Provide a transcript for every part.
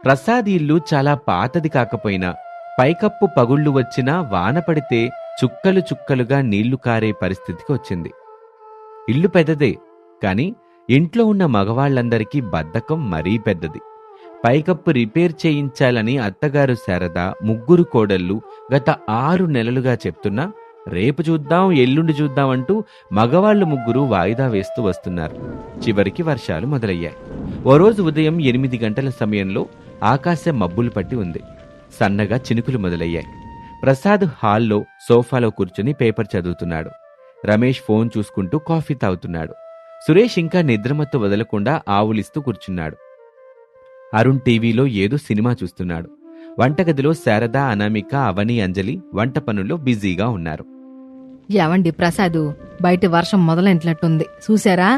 ప్రసాద్ ఇల్లు చాలా పాతది కాకపోయినా పైకప్పు పగుళ్ళు వచ్చినా వాన పడితే చుక్కలు చుక్కలుగా నీళ్లు కారే పరిస్థితికి వచ్చింది. ఇల్లు పెద్దదే, కాని ఇంట్లో ఉన్న మగవాళ్లందరికీ బద్ధకం మరీ పెద్దది. పైకప్పు రిపేర్ చేయించాలని అత్తగారు శారద, ముగ్గురు కోడళ్ళు గత 6 నెలలుగా చెప్తున్నా రేపు చూద్దాం, ఎల్లుండి చూద్దాం అంటూ మగవాళ్లు ముగ్గురు వాయిదా వేస్తూ వస్తున్నారు. చివరికి వర్షాలు మొదలయ్యాయి. ఓ రోజు ఉదయం 8 గంటల సమయంలో ఆకాశం మబ్బులు పట్టి ఉంది. సన్నగా చినుకులు మొదలయ్యాయి. ప్రసాద్ హాల్లో సోఫాలో కూర్చుని పేపర్ చదువుతున్నాడు. రమేష్ ఫోన్ చూసుకుంటూ కాఫీ తాగుతున్నాడు. సురేష్ ఇంకా నిద్రమత్తు వదలకుండా ఆవులిస్తూ కూర్చున్నాడు. అరుణ్ టీవీలో ఏదో సినిమా చూస్తున్నాడు. వంటగదిలో శారద, అనామిక, అవని, అంజలి వంట పనుల్లో బిజీగా ఉన్నారు. ఏవండి ప్రసాదు, బయట వర్షం మొదలైనట్లుంది, చూసారా?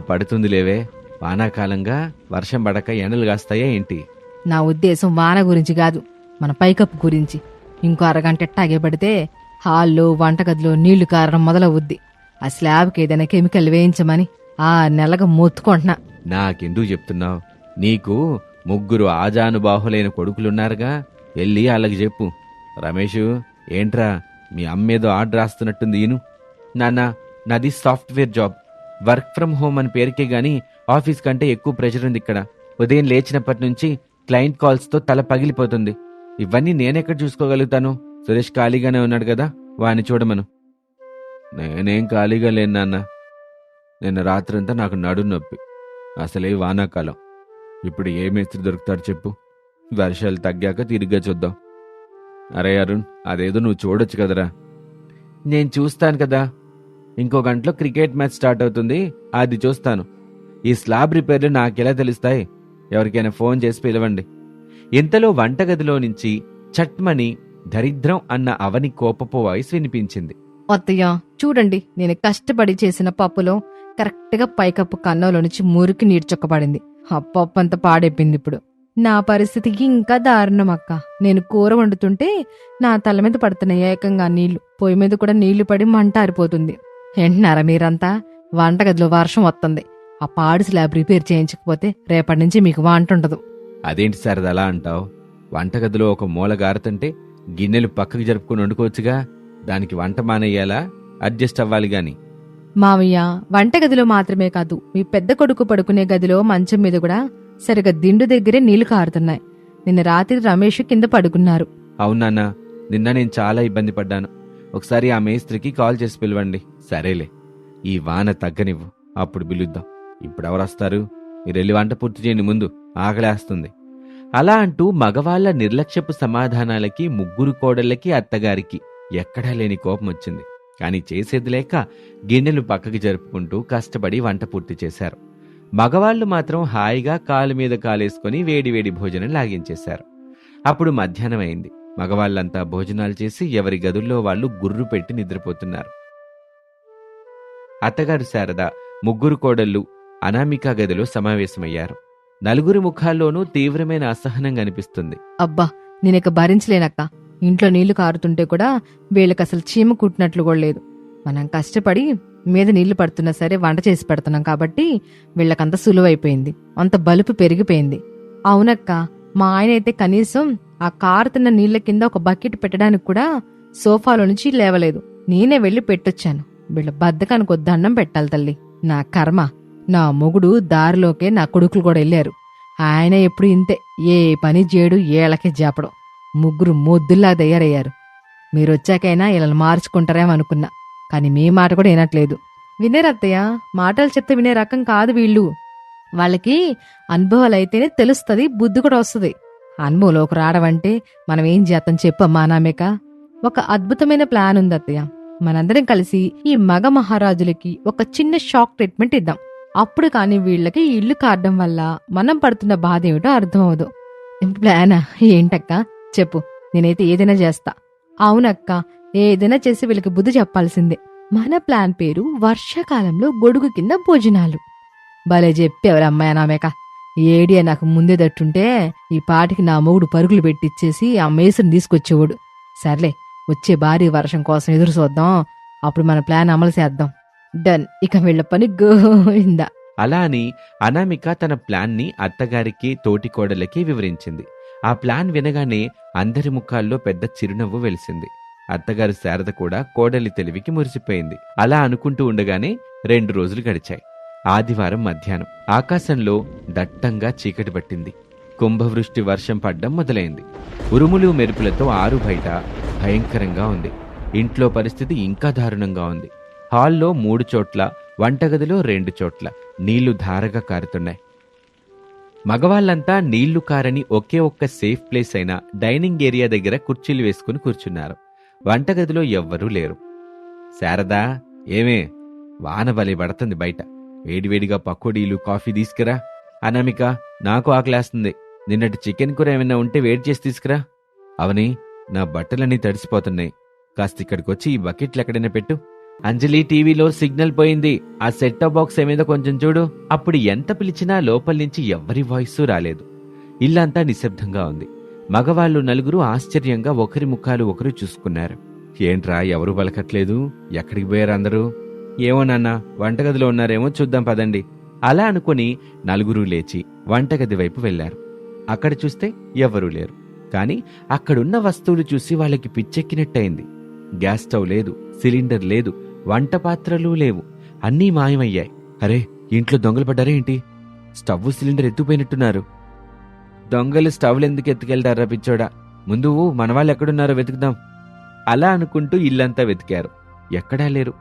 పడుతుంది లేవే. వానాకాలంగా వర్షం పడక ఎండలు కాస్తాయా ఏంటి? నా ఉద్దేశం వాన గురించి కాదు, మన పైకప్పు గురించి. ఇంకో అరగంట ఎట్టాగే పడితే హాల్లో వంటగదిలో నీళ్లు కారడం మొదలవుద్ది. ఆ స్లాబ్కి ఏదైనా కెమికల్ వేయించమని 6 నెలలుగా మొత్తుకుంటున్నా. నాకెందుకు చెప్తున్నావు? నీకు 3 ఆజానుబాహులైన కొడుకులున్నారుగా, వెళ్ళి వాళ్ళకి చెప్పు. రమేషు, ఏంట్రా మీ అమ్మేదో ఆర్డర్ రాస్తున్నట్టుంది ఈను. నాన్నా, నాది software job, work from home అని పేరుకే గాని ఆఫీస్ కంటే ఎక్కువ ప్రెషర్ ఉంది ఇక్కడ. ఉదయం లేచినప్పటి నుంచి క్లయింట్ కాల్స్తో తల పగిలిపోతుంది. ఇవన్నీ నేనెక్కడ చూసుకోగలుగుతాను? సురేష్ ఖాళీగానే ఉన్నాడు కదా, వాణ్ణి చూడమను. నేనేం ఖాళీగా లేను నాన్న. నిన్న రాత్రంతా నాకు నడుం నొప్పి. అసలే వానాకాలం. ఇప్పుడు ఏ మేస్త్రి దొరుకుతాడు చెప్పు? వర్షాలు తగ్గాక తిరిగ్గా చూద్దాం. అరే అరుణ్, అదేదో నువ్వు చూడొచ్చు కదరా. నేను చూస్తాను కదా. ఇంకో గంటలో క్రికెట్ మ్యాచ్ స్టార్ట్ అవుతుంది, అది చూస్తాను. ఈ స్లాబ్ రిపేర్లు నాకెలా తెలుస్తాయి? ఎవరికైనా ఫోన్ చేసి పిలవండి. ఇంతలో వంటగదిలో నుంచి చట్మని దరిద్రం అన్న అవని కోపపు వాయిస్ వినిపించింది. అత్తయ్య, చూడండి, నేను కష్టపడి చేసిన పప్పులో కరెక్ట్గా పైకప్పు కన్నంలో నుంచి మురికి నీరు చొక్కబడింది. ఆ పప్పు అంతా పాడైపోయింది. ఇప్పుడు నా పరిస్థితి ఇంకా దారుణం అక్క. నేను కూర వండుతుంటే నా తల మీద పడుతున్నాయి ఏకంగా నీళ్లు. పొయ్యి మీద కూడా నీళ్లు పడి మంట ఆరిపోతుంది. వింటున్నారా మీరంతా? వంటగదిలో వర్షం వస్తుంది. ఆ పాడు స్లాబ్ రిపేర్ చేయించకపోతే రేపటి నుంచి మీకు వంట ఉండదు. అదేంటి సార్ అది అలా అంటావు? వంటగదిలో ఒక మూల గారుతుంటే గిన్నెలు పక్కకు జరుపుకుని వండుకోవచ్చుగా. దానికి వంట మానేయాలా? అడ్జస్ట్ అవ్వాలి గాని. మావయ్య, వంటగదిలో మాత్రమే కాదు, మీ పెద్ద కొడుకు పడుకునే గదిలో మంచం మీద కూడా సరిగా దిండు దగ్గరే నీళ్లు కారుతున్నాయి. నిన్న రాత్రి రమేష్ కింద పడుకున్నారు. అవునాన్నా, నిన్న నేను చాలా ఇబ్బంది పడ్డాను. ఒకసారి ఆ మేస్త్రికి కాల్ చేసి పిలవండి. సరేలే, ఈ వాన తగ్గనివ్వు, అప్పుడు పిలుద్దాం. ఇప్పుడెవరొస్తారు? మీరెళ్ళి వంట పూర్తి చేయండి ముందు, ఆకలేస్తుంది. అలా అంటూ మగవాళ్ల నిర్లక్ష్యపు సమాధానాలకి ముగ్గురు కోడళ్ళకి, అత్తగారికి ఎక్కడా లేని కోపం వచ్చింది. కాని చేసేది లేక గిన్నెలు పక్కకి జరుపుకుంటూ కష్టపడి వంట పూర్తి చేశారు. మగవాళ్లు మాత్రం హాయిగా కాలు మీద కాలేసుకుని వేడివేడి భోజనం లాగించేశారు. అప్పుడు మధ్యాహ్నం అయింది. మగవాళ్లంతా భోజనాలు చేసి ఎవరి గదుల్లో వాళ్ళు గుర్రు పెట్టి నిద్రపోతున్నారు. అత్తగారు శారద, ముగ్గురు కోడళ్ళు అనామిక గదిలో సమావేశమయ్యారు. నలుగురి ముఖాల్లోనూ తీవ్రమైన అసహనం కనిపిస్తుంది. అబ్బా, నేనిక భరించలేనక్క. ఇంట్లో నీళ్లు కారుతుంటే కూడా వీళ్ళకసలు చీమ కుట్టినట్లు కూడా లేదు. మనం కష్టపడి మీద నీళ్లు పడుతున్నా సరే వంట చేసి పెడుతున్నాం కాబట్టి వీళ్ళకంత సులువైపోయింది, అంత బలుపు పెరిగిపోయింది. అవునక్క, మా ఆయన అయితే కనీసం ఆ కారుతున్న నీళ్ల కింద ఒక బకెట్ పెట్టడానికి కూడా సోఫాలో నుంచి లేవలేదు. నేనే వెళ్లి పెట్టొచ్చాను. వీళ్ళ బద్దకానికి దండం పెట్టాలి తల్లి. నా కర్మ. నా మొగుడు దారిలోకే నా కొడుకులు కూడా వెళ్ళారు. ఆయన ఎప్పుడు ఇంతే, ఏ పని చేయడు, ఏళ్ళకే జాపడం. ముగ్గురు మొద్దుల్లా తయారయ్యారు. మీరొచ్చాకైనా ఇలా మార్చుకుంటారేమనుకున్నా, కాని మీ మాట కూడా వినట్లేదు. వినేరత్తయ్య, మాటలు చెప్తే వినే రకం కాదు వీళ్ళు. వాళ్ళకి అనుభవాలైతేనే తెలుస్తుంది, బుద్ధి కూడా వస్తుంది. అనుభవంలోకి రావడంటే మనం ఏం చేస్తాం చెప్పమ్మా అనామిక? ఒక అద్భుతమైన ప్లాన్ ఉంది అత్తయ్య. మనందరం కలిసి ఈ మగ మహారాజులకి ఒక చిన్న షాక్ ట్రీట్మెంట్ ఇద్దాం. అప్పుడు కాని వీళ్ళకి ఇల్లు కారడం వల్ల మనం పడుతున్న బాధ ఏమిటో అర్థమవదు. ప్లానా? ఏంటక్క చెప్పు, నేనైతే ఏదైనా చేస్తా. అవునక్క, ఏదైనా చేసి వీళ్ళకి బుద్ధి చెప్పాల్సిందే. మన ప్లాన్ పేరు వర్షాకాలంలో గొడుగు కింద భోజనాలు. భలే చెప్పేవరమ్మాయి అనామేక. ఏడియా నాకు ముందే దట్టుంటే ఈ పాటికి నా మొగుడు పరుగులు పెట్టిచ్చేసి ఆ మేసుని తీసుకొచ్చేవాడు. సర్లే, వచ్చే భారీ వర్షం కోసం ఎదురు చూద్దాం, అప్పుడు మన ప్లాన్ అమలు చేద్దాం. డన్. ఇక వీళ్ళ పని గోయిందా. అలా అని అనామిక తన ప్లాన్ని అత్తగారికి తోటికోడలకి వివరించింది. ఆ ప్లాన్ వినగానే అందరి ముఖాల్లో పెద్ద చిరునవ్వు వెలిసింది. అత్తగారు శారద కూడా కోడలి తెలివికి మురిసిపోయింది. అలా అనుకుంటూ ఉండగానే 2 రోజులు గడిచాయి. ఆదివారం మధ్యాహ్నం ఆకాశంలో దట్టంగా చీకటి పట్టింది. కుంభవృష్టి వర్షం పడ్డం మొదలైంది. ఉరుములు మెరుపులతో ఆరు బయట భయంకరంగా ఉంది. ఇంట్లో పరిస్థితి ఇంకా దారుణంగా ఉంది. హాల్లో 3 చోట్ల, వంటగదిలో 2 చోట్ల నీళ్లు ధారగా కారుతున్నాయి. మగవాళ్లంతా నీళ్లు కారని ఒకే ఒక్క సేఫ్ ప్లేస్ అయిన డైనింగ్ ఏరియా దగ్గర కుర్చీలు వేసుకుని కూర్చున్నారు. వంటగదిలో ఎవ్వరూ లేరు. శారదా, ఏమే, వాన బలి పడుతుంది బయట. వేడివేడిగా పకోడీలు, కాఫీ తీసుకురా. అనామిక, నాకు ఆకలేస్తుంది. నిన్నటి చికెన్ కూర ఏమైనా ఉంటే వేడి చేసి తీసుకురా. అవని, నా బట్టలన్నీ తడిసిపోతున్నాయి. కాస్త ఇక్కడికొచ్చి ఈ బకెట్లు ఎక్కడైనా పెట్టు. అంజలి, టీవీలో సిగ్నల్ పోయింది. ఆ సెట్ టాప్ బాక్స్ ఏమేదో కొంచెం చూడు. అప్పుడు ఎంత పిలిచినా లోపల నుంచి ఎవ్వరి వాయిస్ రాలేదు. ఇల్లంతా నిశ్శబ్దంగా ఉంది. మగవాళ్లు 4 ఆశ్చర్యంగా ఒకరి ముఖాలు ఒకరు చూసుకున్నారు. ఏంట్రా, ఎవరూ పలకట్లేదు? ఎక్కడికి పోయారు అందరూ? ఏమో నాన్న, వంటగదిలో ఉన్నారేమో, చూద్దాం పదండి. అలా అనుకుని 4 లేచి వంటగది వైపు వెళ్లారు. అక్కడ చూస్తే ఎవ్వరూ లేరు. కాని అక్కడున్న వస్తువులు చూసి వాళ్ళకి పిచ్చెక్కినట్టయింది. గ్యాస్ స్టవ్ లేదు, సిలిండర్ లేదు, వంట పాత్రలు లేవు. అన్నీ మాయమయ్యాయి. అరే, ఇంట్లో దొంగలు పడ్డారే ఏంటి? స్టవ్, సిలిండర్ ఎత్తుపోయినట్టున్నారు. దొంగలు స్టవ్లు ఎందుకు ఎత్తుకెళ్తారా పిచ్చోడా? ముందు మనవాళ్ళు ఎక్కడున్నారో వెతుకుదాం. అలా అనుకుంటూ ఇల్లంతా వెతికారు. ఎక్కడా లేరు.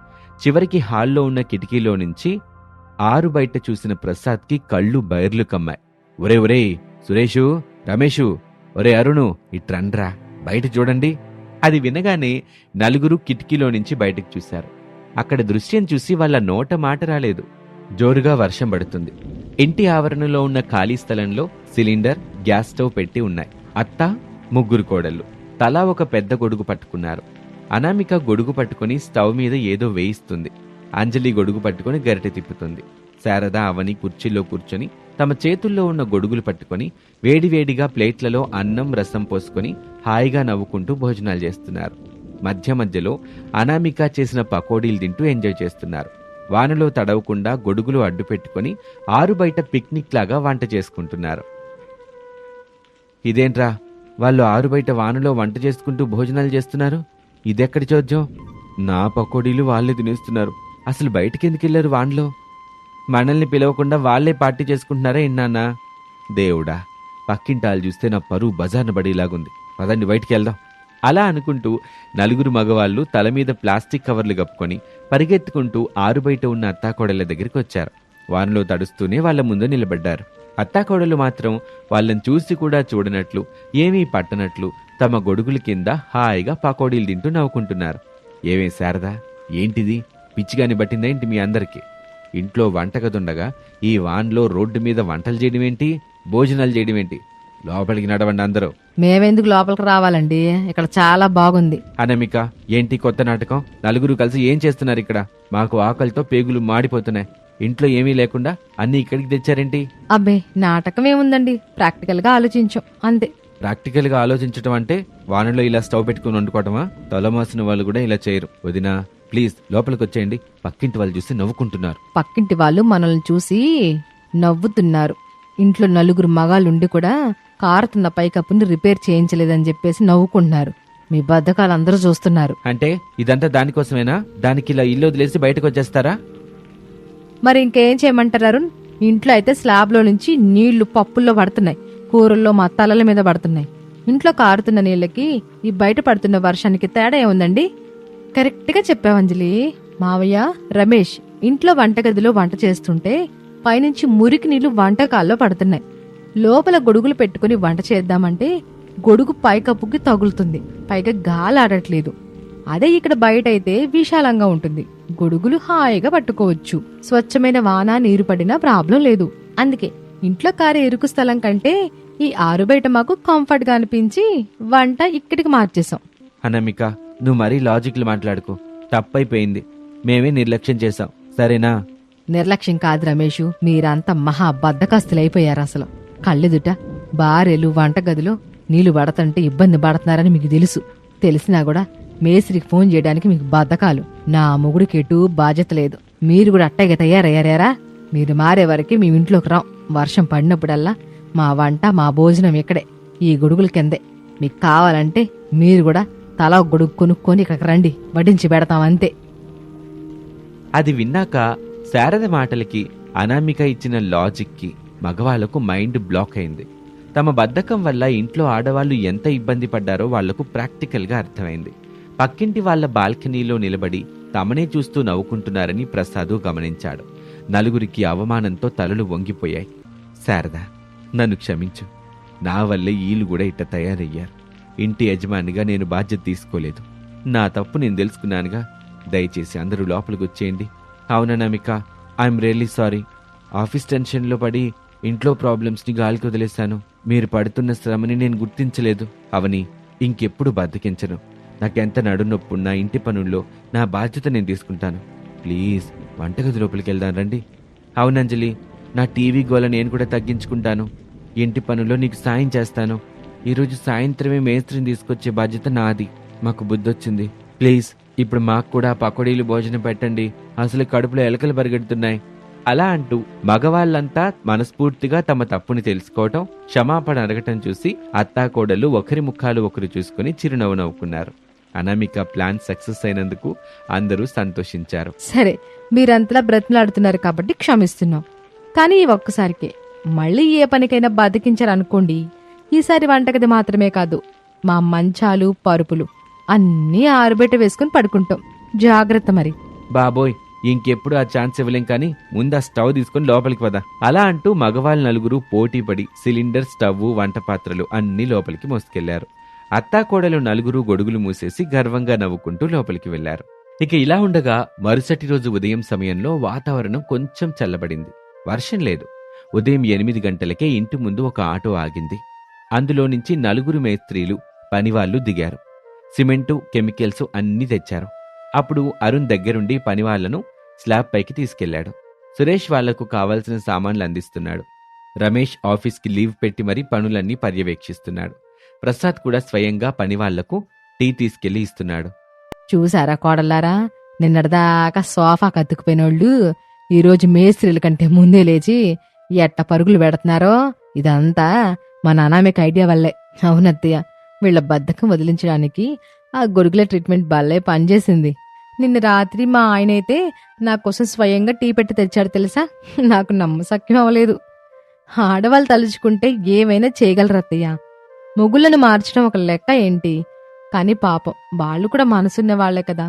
చివరికి హాల్లో ఉన్న కిటికీలో నుంచి ఆరు బయట చూసిన ప్రసాద్కి కళ్ళు బైర్లు కమ్మాయి. ఒరే ఒరే సురేషు, రమేషు, ఒరే అరుణు, ఇట్రండ్రా, బయట చూడండి. అది వినగానే 4 కిటికీలో నుంచి బయటకు చూశారు. అక్కడ దృశ్యం చూసి వాళ్ళ నోట మాట రాలేదు. జోరుగా వర్షం పడుతుంది. ఇంటి ఆవరణలో ఉన్న ఖాళీ స్థలంలో సిలిండర్, గ్యాస్ స్టవ్ పెట్టి ఉన్నాయి. అత్త, 3 కోడళ్ళు తలా ఒక పెద్ద గొడుగు పట్టుకున్నారు. అనామిక గొడుగు పట్టుకుని స్టవ్ మీద ఏదో వేయిస్తుంది. అంజలి గొడుగు పట్టుకుని గరిటె తిప్పుతుంది. శారద, అవని కుర్చీలో కూర్చొని తమ చేతుల్లో ఉన్న గొడుగులు పట్టుకుని వేడివేడిగా ప్లేట్లలో అన్నం, రసం పోసుకొని హాయిగా నవ్వుకుంటూ భోజనాలు చేస్తున్నారు. మధ్య మధ్యలో అనామిక చేసిన పకోడీలు తింటూ ఎంజాయ్ చేస్తున్నారు. వానలో తడవకుండా గొడుగులు అడ్డు పెట్టుకుని ఆరు బయట పిక్నిక్ లాగా వంట చేసుకుంటున్నారు. ఇదేంట్రా, వాళ్ళు ఆరు బయట వానలో వంట చేసుకుంటూ భోజనాలు చేస్తున్నారు? ఇదెక్కడి చోద్యం? నా పకోడీలు వాళ్ళే తినేస్తున్నారు. అసలు బయటకెందుకెళ్లారు వానలో? మనల్ని పిలవకుండా వాళ్లే పార్టీ చేసుకుంటున్నారా ఎన్నానా? దేవుడా, పక్కింటాలు చూస్తే నా పరువు బజార్న పడేలాగుంది. పదండి, బయటికి వెళ్దాం. అలా అనుకుంటూ 4 మగవాళ్లు తల మీద ప్లాస్టిక్ కవర్లు కప్పుకొని పరిగెత్తుకుంటూ ఆరు బయట ఉన్న అత్తాకోడళ్ల దగ్గరికి వచ్చారు. వానలో తడుస్తూనే వాళ్ల ముందు నిలబడ్డారు. అత్తాకోడలు మాత్రం వాళ్ళని చూసి కూడా చూడనట్లు, ఏమీ పట్టనట్లు తమ గొడుగుల కింద హాయిగా పకోడీలు తింటూ నవ్వుకుంటున్నారు. ఏమే శారదా, ఏంటిది? పిచ్చిగాని పట్టిందేంటి మీ అందరికీ? ఇంట్లో వంటగదుండగా ఈ వాన్లో రోడ్డు మీద వంటలు చేయడమేంటి, భోజనాలు చేయడమేంటి? లోపలికి నడవండి అందరూ. మేమెందుకు లోపలికి రావాలండి? ఇక్కడ చాలా బాగుంది. అనామిక, ఏంటి కొత్త నాటకం? 4 కలిసి ఏం చేస్తున్నారు ఇక్కడ? మాకు ఆకలితో పేగులు మాడిపోతున్నాయి. ఇంట్లో ఏమీ లేకుండా అన్ని ఇక్కడికి తెచ్చారేంటి? అబ్బే, నాటకం ఏముందండి, ప్రాక్టికల్ గా ఆలోచించాం అంతే. ప్రాక్టికల్ గా ఆలోచించడం అంటే వానలో ఇలా స్టవ్ పెట్టుకుని వండుకోవటమా? తలమాసిన వాళ్ళు కూడా ఇలా చేయరు. వదినా, ప్లీజ్ లోపలికి వచ్చేయండి. పక్కింటి వాళ్ళు చూసి నవ్వుకుంటున్నారు. పక్కింటి వాళ్ళు మనల్ని చూసి నవ్వుతున్నారు. ఇంట్లో 4 మగాళ్ళుండి కూడా కారుతున్న పైకప్పుని రిపేర్ చేయించలేదని చెప్పేసి నవ్వుకుంటున్నారు. మీ బద్ధకాలు అందరూ చూస్తున్నారు. అంటే ఇదంతా దానికోసమేనా? దానికి ఇలా ఇల్లు వదిలేసి బయటకు వచ్చేస్తారా? మరి ఇంకేం చేయమంటారు? ఇంట్లో అయితే స్లాబ్లో నుంచి నీళ్లు పప్పుల్లో పడుతున్నాయి, కూరల్లో మా తలల మీద పడుతున్నాయి. ఇంట్లో కారుతున్న నీళ్ళకి ఈ బయట పడుతున్న వర్షానికి తేడా ఏముందండి? కరెక్ట్గా చెప్పావంజలి. మావయ్య, రమేష్ ఇంట్లో వంటగదిలో వంట చేస్తుంటే పైనుంచి మురికి నీళ్లు వంటకాల్లో పడుతున్నాయి. లోపల గొడుగులు పెట్టుకుని వంట చేద్దామంటే గొడుగు పైకప్పుకి తగులుతుంది, పైగా గాలి ఆడట్లేదు. అదే ఇక్కడ బయట అయితే విశాలంగా ఉంటుంది, గొడుగులు హాయిగా పట్టుకోవచ్చు. స్వచ్ఛమైన వాన, నీరు పడినా ప్రాబ్లం లేదు. అందుకే ఇంట్లో కారే ఇరుకు స్థలం కంటే ఈ ఆరు బయట మాకు కంఫర్ట్ గా అనిపించి వంట ఇక్కడికి మార్చేశాం. అనామిక, నువ్వు మరీ లాజిక్లు మాట్లాడుకో. తప్పైపోయింది. మేమే నిర్లక్ష్యం చేశాం, సరేనా? నిర్లక్ష్యం కాదు రమేషు, మీరంతా మహా బద్దకస్తులైపోయారు. అసలు కళ్ళెదుట భార్యలు వంటగదిలో నీళ్లు పడతంటే ఇబ్బంది పడుతున్నారని మీకు తెలుసు. తెలిసినా కూడా మేస్త్రికి ఫోన్ చేయడానికి మీకు బద్ధకాలు. నా మొగుడికి ఎటూ బాధ్యత లేదు. మీరు కూడా అట్టగా తయారయ్యారా? మీరు మారే వరకు మేము ఇంట్లోకి రాం. వర్షం పడినప్పుడల్లా మా వంట మా భోజనం ఇక్కడే, ఈ గొడుగుల కిందే. మీకు కావాలంటే మీరు కూడా తలా ఒక గొడుగు కొనుక్కొని ఇక్కడికి రండి, వడ్డించి పెడతాం అంతే. అది విన్నాక శారద మాటలకి, అనామిక ఇచ్చిన లాజిక్కి మగవాళ్లకు మైండ్ బ్లాక్ అయింది. తమ బద్ధకం వల్ల ఇంట్లో ఆడవాళ్లు ఎంత ఇబ్బంది పడ్డారో వాళ్లకు ప్రాక్టికల్గా అర్థమైంది. పక్కింటి వాళ్ల బాల్కనీలో నిలబడి తమనే చూస్తూ నవ్వుకుంటున్నారని ప్రసాదు గమనించాడు. నలుగురికి అవమానంతో తలలు వంగిపోయాయి. శారద, నన్ను క్షమించు. నా వల్లే ఈళ్ళు కూడా ఇట్ట తయారయ్యారు. ఇంటి యజమానిగా నేను బాధ్యత తీసుకోలేదు. నా తప్పు నేను తెలుసుకున్నానుగా. దయచేసి అందరూ లోపలికి వచ్చేయండి. అవుననామిక, ఐఎమ్ రియల్లీ సారీ. ఆఫీస్ టెన్షన్లో పడి ఇంట్లో ప్రాబ్లమ్స్ని గాలికి వదిలేశాను. మీరు పడుతున్న శ్రమని నేను గుర్తించలేదు. అవని, ఇంకెప్పుడు బద్దకించను. నాకెంత నడునొప్పున్నా ఇంటి పనుల్లో నా బాధ్యత నేను తీసుకుంటాను. ప్లీజ్ వంటగది లోపలికి వెళ్దాం రండి. అవునంజలి, నా టీవీ గోల నేను కూడా తగ్గించుకుంటాను. ఇంటి పనుల్లో నీకు సాయం చేస్తాను. ఈరోజు సాయంత్రమే మేస్త్రిని తీసుకొచ్చే బాధ్యత నాది. మాకు బుద్ధొచ్చింది. ప్లీజ్ ఇప్పుడు మాకు కూడా పకోడీలు భోజనం పెట్టండి. అసలు కడుపులో ఎలకలు పరిగెడుతున్నాయి. అలా అంటూ మగవాళ్లంతా మనస్ఫూర్తిగా తమ తప్పుని తెలుసుకోవటం, క్షమాపణ అడగటం చూసి అత్తాకోడలు ఒకరి ముఖాలు ఒకరు చూసుకుని చిరునవ్వు నవ్వుకున్నారు. అనామిక ప్లాన్ సక్సెస్ అయినందుకు అందరూ సంతోషించారు. సరే, మీరంతలా బ్రతిమలాడుతున్నారు కాబట్టి క్షమిస్తున్నాం. కానీ ఈ ఒక్కసారికి మళ్ళీ ఏ పనికైనా బతికించారనుకోండి, ఈసారి వంటగది మాత్రమే కాదు, మా మంచాలు పరుపులు అన్నీ ఆరుబెట్ట వేసుకుని పడుకుంటాం. జాగ్రత్త మరి. బాబోయ్, ఇంకెప్పుడు ఆ ఛాన్స్ ఇవ్వలేం. కానీ ముందు ఆ స్టవ్ తీసుకుని లోపలికి పద. అలా అంటూ మగవాళ్ళు నలుగురు పోటీపడి సిలిండర్, స్టవ్, వంట పాత్రలు అన్నీ లోపలికి మోసుకెళ్లారు. అత్తాకోడలు నలుగురు గొడుగులు మూసేసి గర్వంగా నవ్వుకుంటూ లోపలికి వెళ్లారు. ఇక ఇలా ఉండగా మరుసటి రోజు ఉదయం సమయంలో వాతావరణం కొంచెం చల్లబడింది. వర్షం లేదు. ఉదయం 8 గంటలకే ఇంటి ముందు ఒక ఆటో ఆగింది. అందులో నుంచి నలుగురు మేస్త్రీలు, పనివాళ్లు దిగారు. సిమెంటు, కెమికల్స్ అన్నీ తెచ్చారు. అప్పుడు అరుణ్ దగ్గరుండి పనివాళ్లను స్లాబ్ పైకి తీసుకెళ్లాడు. సురేష్ వాళ్లకు కావాల్సిన సామాన్లు అందిస్తున్నాడు. రమేష్ ఆఫీస్కి లీవ్ పెట్టి మరీ పనులన్నీ పర్యవేక్షిస్తున్నాడు. ప్రసాద్ కూడా స్వయంగా పనివాళ్లకు టీ తీసుకెళ్లి ఇస్తున్నాడు. చూసారా కోడల్లారా, నిన్నటిదాకా సోఫా కత్తుకుపోయినోళ్ళు ఈరోజు మేస్త్రీల కంటే ముందే లేచి ఎట్ట పరుగులు పెడుతున్నారో. ఇదంతా మా అనామిక ఐడియా వల్లే. అవునత్తయ్య, వీళ్ల బద్ధకం వదిలించడానికి ఆ గొడుగుల ట్రీట్మెంట్ భలే పనిచేసింది. నిన్న రాత్రి మా ఆయన అయితే నా కోసం స్వయంగా టీ పెట్టి తెచ్చాడు తెలుసా. నాకు నమ్మశక్యం అవ్వలేదు. ఆడవాళ్ళు తలుచుకుంటే ఏమైనా చేయగలరు అత్తయ్య. మొగుళ్ళను మార్చడం ఒక లెక్క ఏంటి, కానీ పాపం వాళ్ళు కూడా మనసున్న వాళ్లే కదా.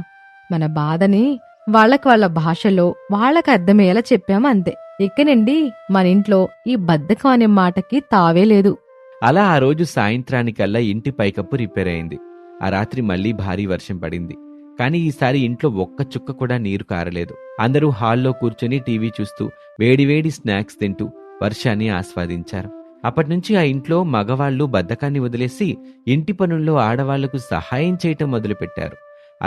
మన బాధని వాళ్ళకి వాళ్ళ భాషలో వాళ్ళకి అర్థమయ్యేలా చెప్పాము అంతే. ఇక్కనండి మన ఇంట్లో ఈ బద్ధకం అనే మాటకి తావే లేదు. అలా ఆ రోజు సాయంత్రానికల్లా ఇంటి పైకప్పు రిపేర్ అయింది. ఆ రాత్రి మళ్లీ భారీ వర్షం పడింది. కానీ ఈసారి ఇంట్లో ఒక్క చుక్క కూడా నీరు కారలేదు. అందరూ హాల్లో కూర్చొని టీవీ చూస్తూ వేడివేడి స్నాక్స్ తింటూ వర్షాన్ని ఆస్వాదించారు. అప్పటినుంచి ఆ ఇంట్లో మగవాళ్లు బద్ధకాన్ని వదిలేసి ఇంటి పనుల్లో ఆడవాళ్లకు సహాయం చేయటం మొదలుపెట్టారు.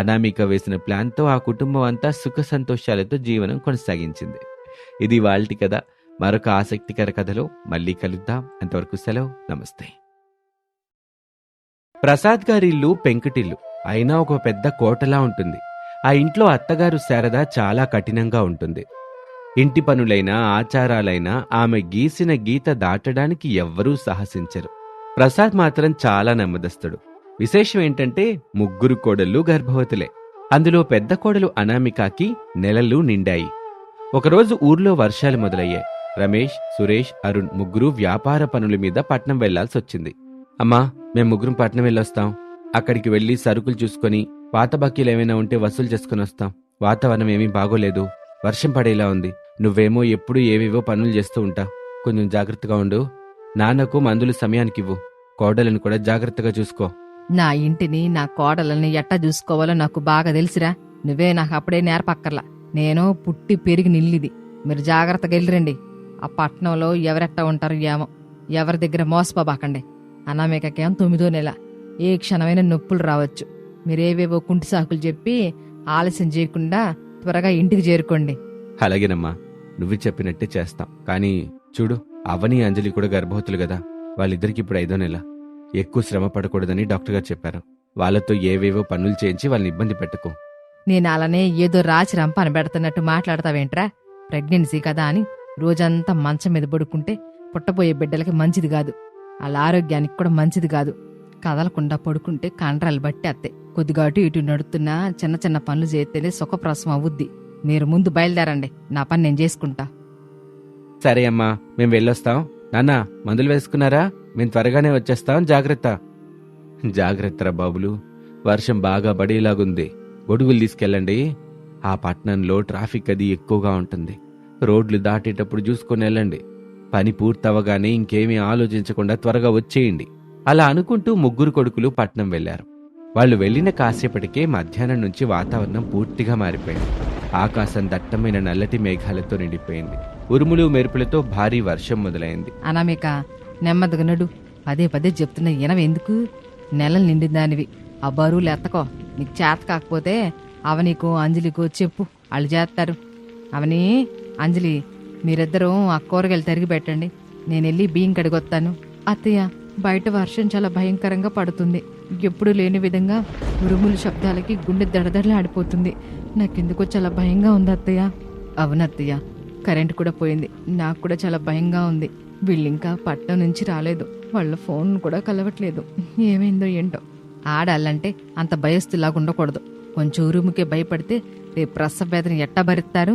అనామిక వేసిన ప్లాన్తో ఆ కుటుంబం అంతా సుఖ సంతోషాలతో జీవనం కొనసాగించింది. ఇది వాల్టి కథ. మరొక ఆసక్తికర కథలో మళ్ళీ కలుద్దాం. అంతవరకు సెలవు. నమస్తే. ప్రసాద్ గారి ఇల్లు పెంకుటిల్లు అయినా ఒక పెద్ద కోటలా ఉంటుంది. ఆ ఇంట్లో అత్తగారు శారద చాలా కఠినంగా ఉంటుంది. ఇంటి పనులైనా ఆచారాలైనా ఆమె గీసిన గీత దాటడానికి ఎవ్వరూ సాహసించరు. ప్రసాద్ మాత్రం చాలా నెమ్మదస్తుడు. విశేషం ఏంటంటే ముగ్గురు కోడళ్ళు గర్భవతులే. అందులో పెద్ద కోడలు అనామికకి నెలలు నిండాయి. ఒకరోజు ఊర్లో వర్షాలు మొదలయ్యాయి. రమేష్, సురేష్, అరుణ్ ముగ్గురు వ్యాపార పనుల మీద పట్నం వెళ్లాల్సొచ్చింది. అమ్మా, మేం ముగ్గురం పట్నం వెళ్ళొస్తాం. అక్కడికి వెళ్లి సరుకులు చూసుకొని పాత బాకీలేమైనా ఉంటే వసూలు చేసుకుని వస్తాం. వాతావరణం ఏమీ బాగోలేదు. వర్షం పడేలా ఉంది. నువ్వేమో ఎప్పుడూ ఏవేవో పనులు చేస్తూ ఉంటావు. కొంచెం జాగ్రత్తగా ఉండు. నాన్నకు మందులు సమయానికివ్వు. కోడలను కూడా జాగ్రత్తగా చూసుకో. నా ఇంటిని, నా కోడలని ఎట్టా చూసుకోవాలో నాకు బాగా తెలుసురా. నువ్వే నాకు అప్పుడే నేర్పక్కర్లా. నేను పుట్టి పెరిగి నిల్లిది. మీరు జాగ్రత్తగా వెళ్ళిరండి. ఆ పట్నంలో ఎవరెట్టా ఉంటారు ఏమో. ఎవరి దగ్గర మోసపోబాకండి. అనామికకేం 9వ నెల. ఏ క్షణమైన నొప్పులు రావచ్చు. మీరేవేవో కుంటి సాకులు చెప్పి ఆలస్యం చేయకుండా త్వరగా ఇంటికి చేరుకోండి. అలాగేనమ్మా, నువ్వు చెప్పినట్టే చేస్తాం. కానీ చూడు, అవని, అంజలి కూడా గర్భవతులు కదా. వాళ్ళిద్దరికి ఇప్పుడు 5వ నెల. ఎక్కువ శ్రమ పడకూడదని డాక్టర్ గారు చెప్పారు. వాళ్ళతో ఏవేవో పనులు చేయించి వాళ్ళని ఇబ్బంది పెట్టుకో. నేను అలానే ఏదో రాచి రంపాన పెడుతున్నట్టు మాట్లాడతావేంట్రా? ప్రెగ్నెన్సీ కదా అని రోజంతా మంచం మీద పడుకుంటే పుట్టబోయే బిడ్డలకి మంచిది కాదు, వాళ్ళ ఆరోగ్యానికి కూడా మంచిది కాదు. కదలకుండా పడుకుంటే కండరాలు బట్టి అత్తే. కొద్దిగా అటు ఇటు నడుతున్నా చిన్న చిన్న పనులు చేస్తేనే సుఖప్రసవం అవుద్ది. మీరు ముందు బయలుదేరండి, నా పని నేను చేసుకుంటా. సరే అమ్మా, మేం వెళ్ళొస్తాం. నాన్న, మందులు వేసుకున్నారా? మేం త్వరగానే వచ్చేస్తాం, జాగ్రత్త. జాగ్రత్తరా బాబులు, వర్షం బాగా పడేలాగుంది. గొడుగులు తీసుకెళ్ళండి. ఆ పట్టణంలో ట్రాఫిక్ అది ఎక్కువగా ఉంటుంది. రోడ్లు దాటేటప్పుడు చూసుకొని వెళ్ళండి. పని పూర్తవగానే ఇంకేమీ ఆలోచించకుండా త్వరగా వచ్చేయండి. అలా అనుకుంటూ ముగ్గురు కొడుకులు పట్నం వెళ్లారు. వాళ్ళు వెళ్లిన కాసేపటికే మధ్యాహ్నం నుంచి వాతావరణం పూర్తిగా మారిపోయింది. ఆకాశం దట్టమైన నల్లటి మేఘాలతో నిండిపోయింది. ఉరుములు మెరుపులతో భారీ వర్షం మొదలైంది. అనామిక, నెమ్మదిగా నడు. పదే పదే చెప్తున్నా ఎనవెందుకు? నెలలు నిండిందానివి, ఆ బరువులు ఎత్తకో. నీకు చేత కాకపోతే అవనీకో అంజలికో చెప్పు, వాళ్ళు చేస్తారు. అవని, అంజలి, మీరిద్దరూ ఆ కూరగాయలు తరిగి పెట్టండి, నేను వెళ్ళి బియ్యం కడిగొత్తాను. అత్తయ్య, బయట వర్షం చాలా భయంకరంగా పడుతుంది. ఎప్పుడూ లేని విధంగా ఉరుముల శబ్దాలకి గుండె దడదడలాడిపోతుంది. నాకెందుకో చాలా భయంగా ఉంది అత్తయ్య. అవునత్తయ్య, కరెంట్ కూడా పోయింది. నాకు కూడా చాలా భయంగా ఉంది. వీళ్ళింకా పట్నం నుంచి రాలేదు, వాళ్ళ ఫోన్ కూడా కలవట్లేదు. ఏమైందో ఏంటో. ఆడాలంటే అంత భయస్తులాగా ఉండకూడదు. కొంచెం ఉరుముకే భయపడితే రేపు ప్రసవ వేదన ఎట్టా భరిస్తారు?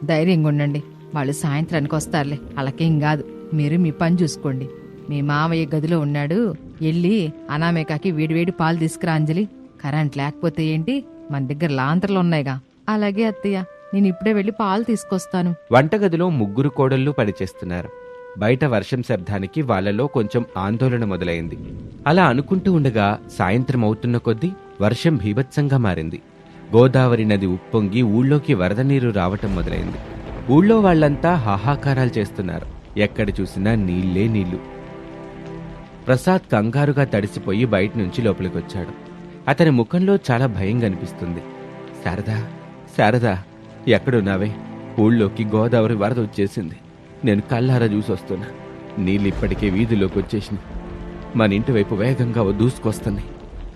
ధైర్యంగా ఉండండి, వాళ్ళు సాయంత్రానికి వస్తారులే, అలాకేం కాదు. మీరు మీ పని చూసుకోండి. మీ మామయ్య గదిలో ఉన్నాడు, వెళ్ళి అనామికకి వేడివేడి పాలు తీసుకురా అంజలి. కరెంట్ లేకపోతే ఏంటి, మన దగ్గర లాంతర్లు ఉన్నాయిగా. అలాగే అత్తయ్య, నేను ఇప్పుడే వెళ్ళి పాలు తీసుకొస్తాను. వంటగదిలో ముగ్గురు కోడళ్ళు పనిచేస్తున్నారు. బయట వర్షం శబ్దానికి వాళ్ళలో కొంచెం ఆందోళన మొదలైంది. అలా అనుకుంటూ ఉండగా సాయంత్రం అవుతున్న కొద్దీ వర్షం భీభత్సంగా మారింది. గోదావరి నది ఉప్పొంగి ఊళ్ళోకి వరద నీరు రావటం మొదలైంది. ఊళ్ళో వాళ్లంతా హాహాకారాలు చేస్తున్నారు. ఎక్కడ చూసినా నీళ్లే నీళ్లు. ప్రసాద్ కంగారుగా తడిసిపోయి బయట నుంచి లోపలికొచ్చాడు. అతని ముఖంలో చాలా భయం కనిపిస్తుంది. శారదా, శారదా, ఎక్కడున్నావే? ఊళ్ళోకి గోదావరి వరద వచ్చేసింది. నేను కళ్ళారా చూసొస్తున్నా. నీళ్ళు ఇప్పటికే వీధిలోకి వచ్చేసినాయి. మన ఇంటి వైపు వేగంగా దూసుకొస్తున్నాయి.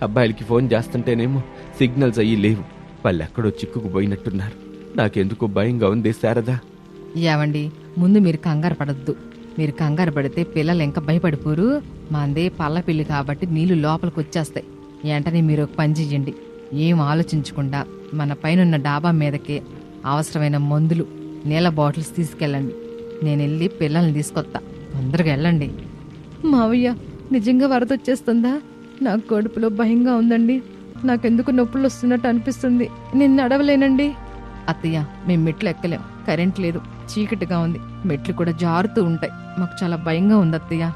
అబ్బాయిలకి ఫోన్ చేస్తుంటేనేమో సిగ్నల్స్ అయ్యి లేవు. వాళ్ళెక్కడో చిక్కుకుపోయినట్టున్నారు. నాకెందుకు భయంగా ఉంది శారదా. ఏవండి, ముందు మీరు కంగారు పడద్దు. మీరు కంగారు పడితే పిల్లలు ఇంకా భయపడిపోరు. మందే పల్ల పిల్లి కాబట్టి నీళ్లు లోపలికి వచ్చేస్తాయి. వెంటనే మీరు ఒక పని చెయ్యండి. ఏం ఆలోచించకుండా మన పైనున్న డాబా మీదకే అవసరమైన మందులు, నీళ్ళ బాటిల్స్ తీసుకెళ్ళండి. నేను వెళ్ళి పిల్లల్ని తీసుకొస్తా. తొందరగా వెళ్ళండి. మావయ్య, నిజంగా వరద వచ్చేస్తుందా? నాకు కడుపులో భయంగా ఉందండి. నాకెందుకు నొప్పులు వస్తున్నట్టు అనిపిస్తుంది. నేను నడవలేనండి. అత్తయ్య, మేము మెట్లు ఎక్కలేం, కరెంట్ లేదు, చీకటిగా ఉంది, మెట్లు కూడా జారుతూ ఉంటాయి. మాకు చాలా భయంగా ఉంది అత్తయ్య.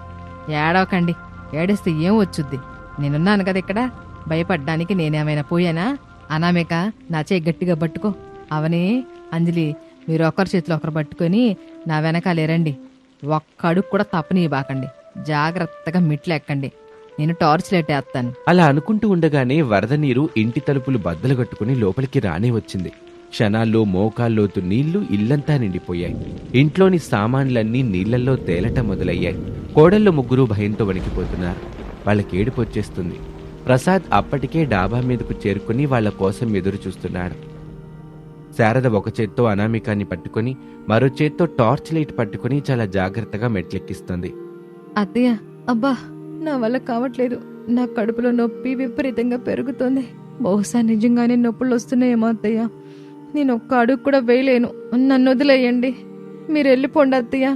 ఏడవకండి, ఏడేస్తే ఏం వచ్చుద్ది? నేనున్నాను కదా ఇక్కడ. భయపడ్డానికి నేనేమైనా పోయానా? అనామిక, నా చేయి గట్టిగా పట్టుకో. అవని, అంజలి, మీరు ఒకరి చేతిలో ఒకరు పట్టుకొని నా వెనకాలేరండి. ఒక్క అడుగు కూడా తప్పనీయబాకండి. జాగ్రత్తగా మెట్లు ఎక్కండి. నేను టార్చ్ లైట్ వేస్తాను. అలా అనుకుంటూ ఉండగానే వరద నీరు ఇంటి తలుపులు బద్దలు కట్టుకుని లోపలికి రానే వచ్చింది. క్షణాల్లో మోకాల్లోతు నీళ్లు ఇల్లంతా నిండిపోయాయి. ఇంట్లోని సామాన్లన్నీ నీళ్లలో తేలటం మొదలయ్యాయి. కోడళ్ళు ముగ్గురు భయంతో వణికిపోతున్నారు. వాళ్ళకి ఏడుపొచ్చేస్తుంది. ప్రసాద్ అప్పటికే డాబా మీదకు చేరుకుని వాళ్ల కోసం ఎదురు చూస్తున్నాడు. శారద ఒక చేత్తో అనామికాన్ని పట్టుకుని మరో చేత్తో టార్చ్ లైట్ పట్టుకుని చాలా జాగ్రత్తగా మెట్లెక్కిస్తుంది. అత్తయ్య, అబ్బా, నా వల్ల కావట్లేదు. నా కడుపులో నొప్పి విపరీతంగా పెరుగుతోంది. బహుశా నిజంగానే నొప్పులు వస్తున్నాయేమో అత్తయ్య. నేను ఒక్క అడుగు కూడా వేయలేను. నన్ను వదిలేయండి. మీరు వెళ్ళిపోండి అత్తయ్య.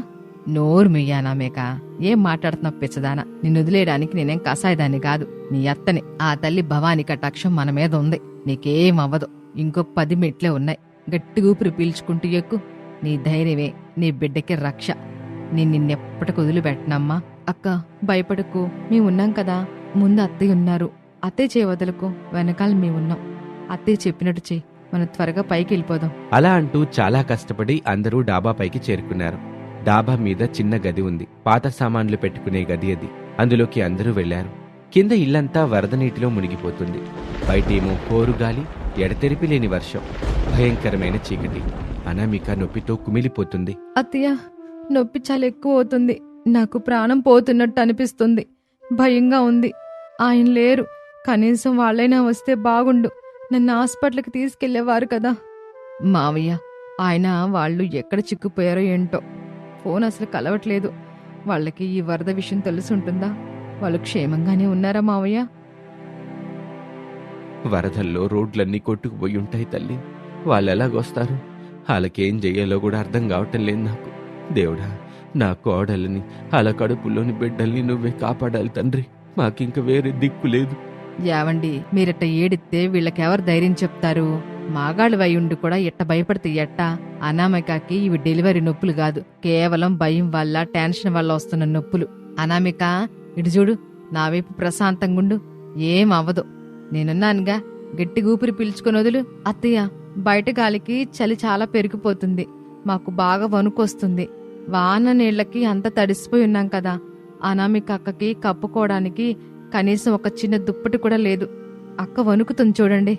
నోరు మియ్యానామేక, ఏం మాట్లాడుతున్నావు పిచ్చదానా? నిన్ను వదిలేయడానికి నేనేం కసాయిదాన్ని కాదు, నీ అత్తని. ఆ తల్లి భవానీ కటాక్షం మన మీద ఉంది. నీకేం అవ్వదు. ఇంకో 10 మెట్లే ఉన్నాయి. గట్టిగా ఊపిరి పీల్చుకుంటూ ఎక్కు. నీ ధైర్యమే నీ బిడ్డకి రక్ష. నేను నిన్నెప్పటికి వదిలిపెట్టనమ్మా. అక్క, భయపడకు, మేమున్నాం కదా. ముందు అత్తయ్య ఉన్నారు. అత్తయ్య చేయి వదలకు, వెనకాల మేమున్నాం. అత్తయ్య చెప్పినట్టు చెయ్యి. మనం త్వరగా పైకి వెళ్ళిపోదాం. అలా అంటూ చాలా కష్టపడి అందరూ డాబా పైకి చేరుకున్నారు. డాబా మీద చిన్న గది ఉంది. పాత సామాన్లు పెట్టుకునే గది అది. అందులోకి అందరూ వెళ్లారు. కింద ఇల్లంతా వరద నీటిలో మునిగిపోతుంది. బయటేమో కోరుగాలి, ఎడతెరిపి లేని వర్షం, భయంకరమైన చీకటి. అనామిక నొప్పితో కుమిలిపోతుంది. అత్తయ్య, నొప్పి చాలా ఎక్కువ అవుతుంది. నాకు ప్రాణం పోతున్నట్టు అనిపిస్తుంది. భయంగా ఉంది. ఆయన లేరు. కనీసం వాళ్ళైనా వస్తే బాగుండు. నన్ను హాస్పిటల్కి తీసుకెళ్లేవారు కదా. మావయ్య, ఆయన వాళ్ళు ఎక్కడ చిక్కుపోయారో ఏంటో. ఫోన్ అసలు కలవట్లేదు. వాళ్ళకి ఈ వరద విషయం తెలుసుంటుందా? వాళ్ళు క్షేమంగానే ఉన్నారా మావయ్య? వరదల్లో రోడ్లన్నీ కొట్టుకుపోయి ఉంటాయి తల్లి. వాళ్ళెలాగొస్తారు? వాళ్ళకేం చెయ్యాలో కూడా అర్థం కావటం లేదు నాకు. దేవుడా, నా కోడలని, వాళ్ళ కడుపులోని బిడ్డల్ని నువ్వే కాపాడాలి తండ్రి. మాకింక వేరే దిక్కు లేదు. యావండి, మీరిట్ట ఏడిస్తే వీళ్ళకెవరు ధైర్యం చెప్తారు? మాగాళ్ళు ఉండి కూడా ఎట్ట భయపడితే ఎట్టా? అనామికకి ఇవి డెలివరీ నొప్పులు కాదు, కేవలం భయం వల్ల, టెన్షన్ వల్ల వస్తున్న నొప్పులు. అనామిక, ఇటు చూడు, నా వైపు ప్రశాంతంగుండు. ఏం అవ్వదు, నేనున్నానుగా. గట్టి ఊపిరి పీల్చుకొని వదులు. అత్తయ్య, బయట గాలికి చలి చాలా పెరిగిపోతుంది. మాకు బాగా వణుకొస్తుంది. వాన నీళ్లకి అంత తడిసిపోయి ఉన్నాం కదా. అనామిక అక్కకి కప్పుకోవడానికి కనీసం ఒక చిన్న దుప్పటి కూడా లేదు. అక్క వణుకుతుంది చూడండి.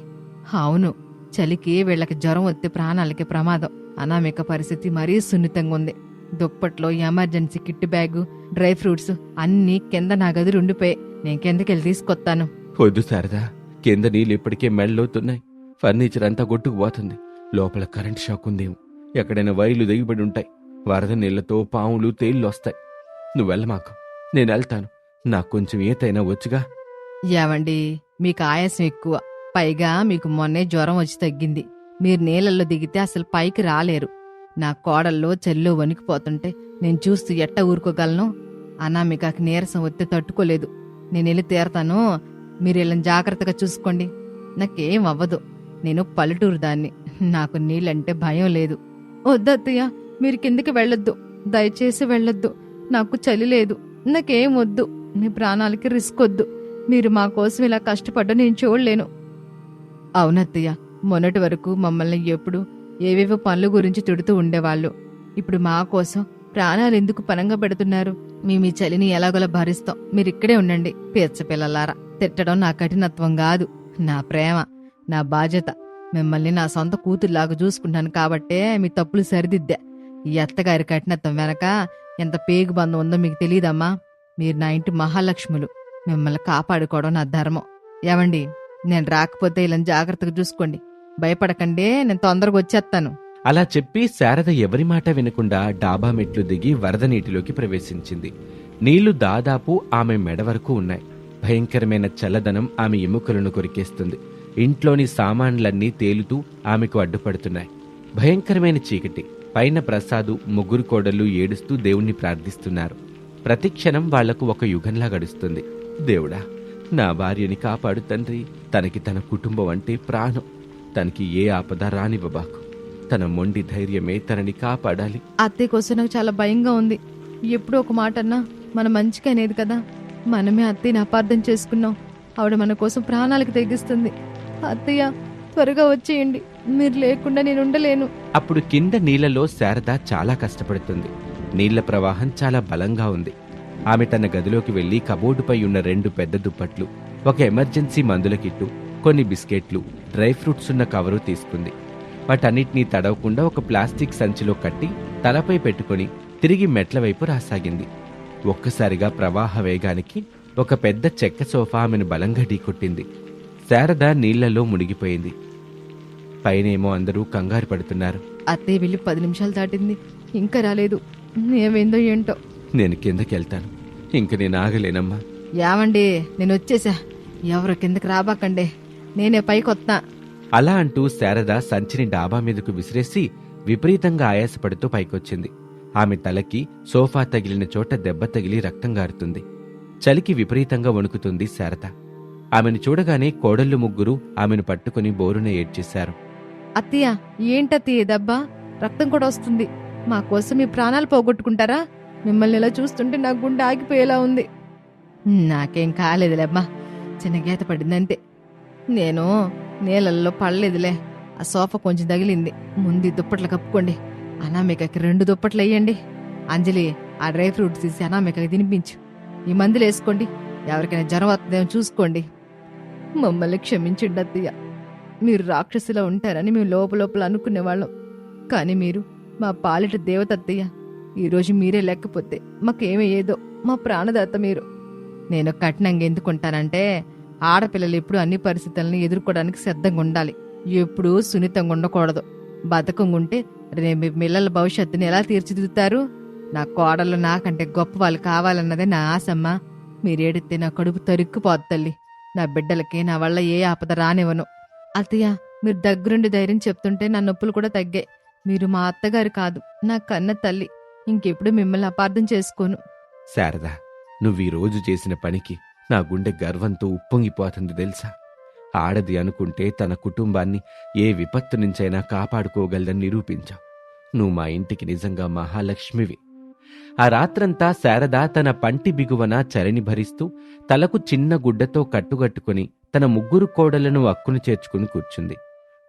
అవును, చలికి వీళ్ళకి జ్వరం వస్తే ప్రాణాలకి ప్రమాదం. అనామిక పరిస్థితి మరీ సున్నితంగా ఉంది. దుప్పట్లో emergency kit bag, dry fruits అన్నీ కింద నా గదిలో ఉండిపోయాయి. నేను కిందకెళ్ళి తీసుకొస్తాను. వద్దు శారదా, కింద నీళ్ళు ఇప్పటికే మెళ్ళవుతున్నాయి. ఫర్నిచర్ అంతా కొట్టుకుపోతుంది. లోపల కరెంట్ షాక్ ఉందేమో. ఎక్కడైనా వైర్లు దిగిపడి ఉంటాయి. వరద నీళ్లతో పాములు, తేళ్లు వస్తాయి. నువ్వెళ్ళమాకు, నేను వెళ్తాను. నాకు కొంచెం ఈతైనా వచ్చుగా. యావండి, మీకు ఆయాసం ఎక్కువ. పైగా మీకు మొన్నే జ్వరం వచ్చి తగ్గింది. మీరు నీళ్ళల్లో దిగితే అసలు పైకి రాలేరు. నా కోడల్లో చెల్లో వణికిపోతుంటే నేను చూస్తూ ఎట్ట ఊరుకోగలను? అనామికకి నీరసం వస్తే తట్టుకోలేదు. నేను వెళ్ళి తీరతాను. మీరు వీళ్ళని జాగ్రత్తగా చూసుకోండి. నాకేం అవ్వదు. నేను పల్లెటూరు దాన్ని. నాకు నీళ్ళంటే భయం లేదు. వద్దత్తయ్య, మీరు కిందికి వెళ్ళొద్దు. దయచేసి వెళ్ళొద్దు. నాకు చలి లేదు. నాకేం వద్దు. మీ ప్రాణాలకి రిస్క్ వద్దు. మీరు మా కోసం ఇలా కష్టపడ్డా నేను చూడలేను. అవునత్తయ్య, మొన్నటి వరకు మమ్మల్ని ఎప్పుడు ఏవేవో పనుల గురించి తిడుతూ ఉండేవాళ్ళు. ఇప్పుడు మా కోసం ప్రాణాలు ఎందుకు పనంగా పెడుతున్నారు? మేము ఈ చలిని ఎలాగోలా భరిస్తాం. మీరిక్కడే ఉండండి. పిల్లలారా, తిట్టడం నా కఠినత్వం కాదు, నా ప్రేమ, నా బాధ్యత. మిమ్మల్ని నా సొంత కూతురులాగా చూసుకుంటాను కాబట్టే మీ తప్పులు సరిదిద్దా. ఈ అత్తగారి కఠినత్వం వెనక ఎంత పేగు బంధం ఉందో మీకు తెలియదమ్మా. మీరు నా ఇంటి మహాలక్ష్ములు. మిమ్మల్ని కాపాడుకోవడం నా ధర్మం. ఏవండి, నేను రాకపోతే ఇలా జాగ్రత్తగా చూసుకోండి. భయపడకండి, నేను తొందరగా వచ్చేస్తాను. అలా చెప్పి శారద ఎవరి మాట వినకుండా డాబా మెట్లు దిగి వరద నీటిలోకి ప్రవేశించింది. నీళ్లు దాదాపు ఆమె మెడ వరకు ఉన్నాయి. భయంకరమైన చల్లదనం ఆమె ఎముకలను కొరికేస్తుంది. ఇంట్లోని సామాన్లన్నీ తేలుతూ ఆమెకు అడ్డుపడుతున్నాయి. భయంకరమైన చీకటి. పైన ప్రసాదు, ముగ్గురు కోడళ్ళు ఏడుస్తూ దేవుణ్ణి ప్రార్థిస్తున్నారు. ప్రతిక్షణం వాళ్లకు ఒక యుగంలా గడుస్తుంది. దేవుడా, నా భార్యని కాపాడు తండ్రి. తనకి తన కుటుంబం అంటే ప్రాణం. తనకి ఏ ఆపద రానివ్వబాకు. తన మొండి ధైర్యమే తనని కాపాడాలి. అత్తయ్య కోసం నాకు చాలా భయంగా ఉంది. ఎప్పుడో ఒక మాట అన్నా మన మంచిగా అనేది కదా. మనమే అత్తయ్యని అపార్థం చేసుకున్నాం. ఆవిడ మన కోసం ప్రాణాలకు తెగిస్తుంది. అత్తయ్య, త్వరగా వచ్చేయండి. మీరు లేకుండా నేను ఉండలేను. అప్పుడు కింద నీళ్లలో శారద చాలా కష్టపడుతుంది. నీళ్ల ప్రవాహం చాలా బలంగా ఉంది. ఆమె తన గదిలోకి వెళ్లి కబోర్డుపై ఉన్న 2 పెద్ద దుప్పట్లు, ఒక ఎమర్జెన్సీ మందుల కిట్టు, కొన్ని బిస్కెట్లు, డ్రై ఫ్రూట్స్ ఉన్న కవరు తీసుకుంది. వాటన్నిటినీ తడవకుండా ఒక ప్లాస్టిక్ సంచిలో కట్టి తలపై పెట్టుకుని తిరిగి మెట్ల వైపు రాసాగింది. ఒక్కసారిగా ప్రవాహ వేగానికి ఒక పెద్ద చెక్క సోఫా ఆమెను బలంగా ఢీకొట్టింది. శారద నీళ్లలో మునిగిపోయింది. పైనేమో అందరూ కంగారు పడుతున్నారు. అత్తయ్య వెళ్ళి 10 నిమిషాలు దాటింది, ఇంకా రాలేదు. ఏమైందో ఏంటో. నేను కిందకెళ్తాను. ఇంక నేను ఆగలేనమ్మా. యావండి, నేను వచ్చేసా. ఎవరో కిందకి రాబాకండే, నేనే పైకొత్తా. అలా అంటూ శారద సంచిని డాబా మీదకు విసిరేసి విపరీతంగా ఆయాసపడుతూ పైకొచ్చింది. ఆమె తలకి సోఫా తగిలిన చోట దెబ్బ తగిలి రక్తం గారుతుంది. చలికి విపరీతంగా వణుకుతుంది శారద. ఆమెను చూడగానే కోడళ్ళు ముగ్గురు ఆమెను పట్టుకుని బోరున ఏడ్చేశారు. అత్తయ్య, ఏంటత్తయ్య దెబ్బా? రక్తం కూడా వస్తుంది. మా కోసం మీ ప్రాణాలు పోగొట్టుకుంటారా? మిమ్మల్ని ఇలా చూస్తుంటే నా గుండె ఆగిపోయేలా ఉంది. నాకేం కాలేదులేమ్మా, చిన్న గీత పడిందంతే. నేను నీళ్ళల్లో పడలేదులే. ఆ సోఫా కొంచెం తగిలింది. ముందు దుప్పట్లు కప్పుకోండి. అనామికకి 2 దుప్పట్లు వేయండి. అంజలి, ఆ డ్రై ఫ్రూట్స్ తీసి అనామికకి తినిపించు. ఈ మందులు వేసుకోండి. ఎవరికైనా జ్వరం వస్తుందేమో చూసుకోండి. మమ్మల్ని క్షమించండి అత్తయ్య. మీరు రాక్షసులా ఉంటారని మేము లోపల అనుకునేవాళ్ళం. కానీ మీరు మా పాలిట దేవత అత్తయ్య. ఈరోజు మీరే లేకపోతే మాకేమయ్యేదో. మా ప్రాణదాత మీరు. నేను కఠినంగా ఎందుకుంటానంటే, ఆడపిల్లలు ఎప్పుడు అన్ని పరిస్థితులను ఎదుర్కోవడానికి సిద్ధంగా ఉండాలి. ఎప్పుడూ సున్నితంగా ఉండకూడదు. బద్ధకంగా ఉంటే రేపు పిల్లల భవిష్యత్తుని ఎలా తీర్చిదిద్దుతారు? నా కోడలు నాకంటే గొప్ప వాళ్ళు కావాలన్నదే నా ఆశమ్మా. మీరేడితే నా కడుపు తరుక్కుపోద్ది తల్లి. నా బిడ్డలకి నా వల్ల ఏ ఆపద రానివ్వను. అత్తయ్య, మీరు దగ్గరుండి ధైర్యం చెప్తుంటే నా నొప్పులు కూడా తగ్గాయి. మీరు మా అత్తగారు కాదు, నా కన్న తల్లి. ఇంకెప్పుడు మిమ్మల్ని అపార్థం చేసుకోను. శారదా, నువ్వీ రోజు చేసిన పనికి నా గుండె గర్వంతో ఉప్పొంగిపోతుంది తెలుసా. ఆడది అనుకుంటే తన కుటుంబాన్ని ఏ విపత్తు నుంచైనా కాపాడుకోగలదని నిరూపించావు. నువ్వు మా ఇంటికి నిజంగా మహాలక్ష్మివి. ఆ రాత్రంతా శారద తన పంటి బిగువన చలిని భరిస్తూ తలకు చిన్న గుడ్డతో కట్టుగట్టుకుని తన ముగ్గురు కోడలను అక్కును చేర్చుకుని కూర్చుంది.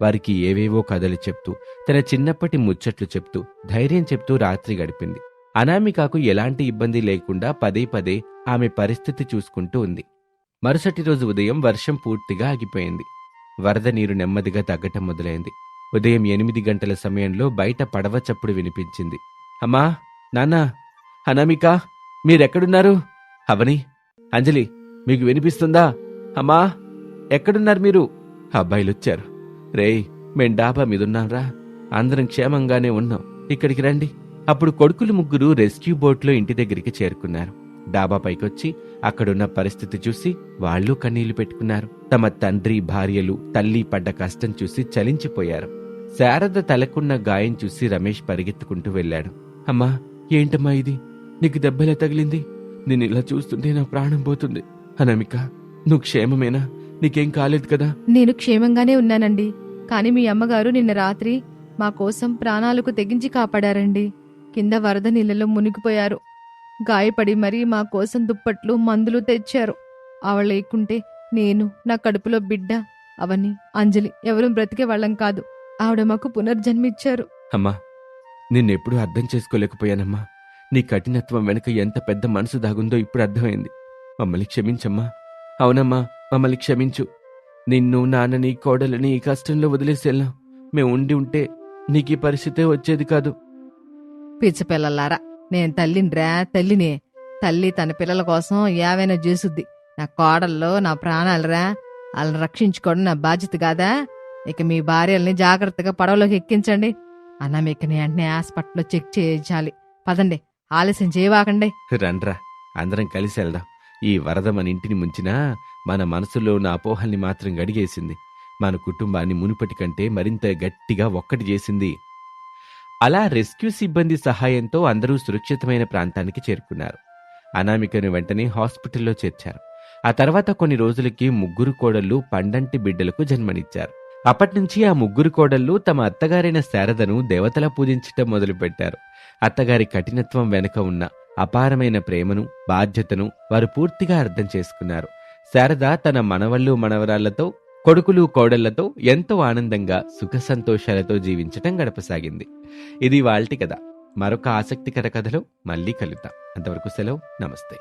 వారికి ఏవేవో కథలు చెప్తూ తన చిన్నప్పటి ముచ్చట్లు చెప్తూ ధైర్యం చెప్తూ రాత్రి గడిపింది. అనామికకు ఎలాంటి ఇబ్బంది లేకుండా పదే పదే ఆమె పరిస్థితి చూసుకుంటూ ఉంది. మరుసటి రోజు ఉదయం వర్షం పూర్తిగా ఆగిపోయింది. వరద నీరు నెమ్మదిగా తగ్గటం మొదలైంది. ఉదయం 8 గంటల సమయంలో బయట పడవ చప్పుడు వినిపించింది. అమ్మా, నాన్నా, అనామిక, మీరెక్కడున్నారు? అవని, అంజలి, మీకు వినిపిస్తుందా? అమ్మా, ఎక్కడున్నారు మీరు? అబ్బాయిలొచ్చారు. రేయ్, మేం డాబా మీదున్నాంరా, అందరం క్షేమంగానే ఉన్నాం, ఇక్కడికి రండి. అప్పుడు కొడుకులు ముగ్గురు రెస్క్యూ బోట్లో ఇంటి దగ్గరికి చేరుకున్నారు. డాబా పైకొచ్చి అక్కడున్న పరిస్థితి చూసి వాళ్లు కన్నీళ్లు పెట్టుకున్నారు. తమ తండ్రి, భార్యలు, తల్లి పడ్డ కష్టం చూసి చలించిపోయారు. శారద తలకున్న గాయం చూసి రమేష్ పరిగెత్తుకుంటూ వెళ్ళాడు. అమ్మా, ఏంటమ్మా ఇది? నీకు దెబ్బలా తగిలింది? నేను ఇలా చూస్తుంటే నా ప్రాణం పోతుంది. అనామిక, నువ్వు క్షేమమేనా? నీకేం కాలేదు కదా? నేను క్షేమంగానే ఉన్నానండి. కాని మీ అమ్మగారు నిన్న రాత్రి మా కోసం ప్రాణాలకు తెగించి కాపాడారండి. కింద వరద నీళ్ళలో మునిగిపోయారు. గాయపడి మరీ మా కోసం దుప్పట్లు, మందులు తెచ్చారు. ఆవిడ లేకుంటే నేను, నా కడుపులో బిడ్డ, అవని, అంజలి ఎవరూ బ్రతికే వాళ్ళం కాదు. ఆవిడ మాకు పునర్జన్మిచ్చారు. అమ్మా, నిన్నెప్పుడూ అర్థం చేసుకోలేకపోయానమ్మా. నీ కఠినత్వం వెనుక ఎంత పెద్ద మనసు దాగుందో ఇప్పుడు అర్థమైంది. మమ్మల్ని క్షమించమ్మా. అవునమ్మా, మమ్మల్ని క్షమించు. నిన్ను, నాన్నని, కోడలని ఈ కష్టంలో వదిలేసేళ్ళాం. మేము ఉండి ఉంటే నీకీ పరిస్థితే వచ్చేది కాదు. పిచ్చపిల్లలారా, నేను తల్లినిరా, తల్లినే. తల్లి తన పిల్లల కోసం ఏవైనా చేసుద్ది. నా కోడల్లో నా ప్రాణాలరా, వాళ్ళని రక్షించుకోవడం నా బాధ్యత కాదా? ఇక మీ భార్యల్ని జాగ్రత్తగా పడవలోకి ఎక్కించండి. అనామికని వెంటనే హాస్పిటల్లో చెక్ చేయించాలి. పదండి, ఆలస్యం చేయవాకండి. రండ్రా, అందరం కలిసి వెళ్దాం. ఈ వరద మన ఇంటిని ముంచినా మన మనసులో ఉన్న అపోహల్ని మాత్రం గడిగేసింది. మన కుటుంబాన్ని మునుపటి కంటే మరింత గట్టిగా ఒక్కటి చేసింది. అలా రెస్క్యూ సిబ్బంది సహాయంతో అందరూ సురక్షితమైన ప్రాంతానికి చేరుకున్నారు. అనామికను వెంటనే హాస్పిటల్లో చేర్చారు. ఆ తర్వాత కొన్ని రోజులకి ముగ్గురు కోడళ్లు పండంటి బిడ్డలకు జన్మనిచ్చారు. అప్పట్నుంచి ఆ ముగ్గురు కోడళ్లు తమ అత్తగారైన శారదను దేవతలా పూజించటం మొదలుపెట్టారు. అత్తగారి కఠినత్వం వెనుక ఉన్న అపారమైన ప్రేమను, బాధ్యతను వారు పూర్తిగా అర్థం చేసుకున్నారు. శారద తన మనవళ్ళు, మనవరాళ్లతో, కొడుకులు, కోడళ్లతో ఎంతో ఆనందంగా, సుఖ సంతోషాలతో జీవించటం గడపసాగింది. ఇది వాల్టి కథ. మరొక ఆసక్తికర కథలో మళ్ళీ కలుద్దాం. అంతవరకు సెలవు. నమస్తే.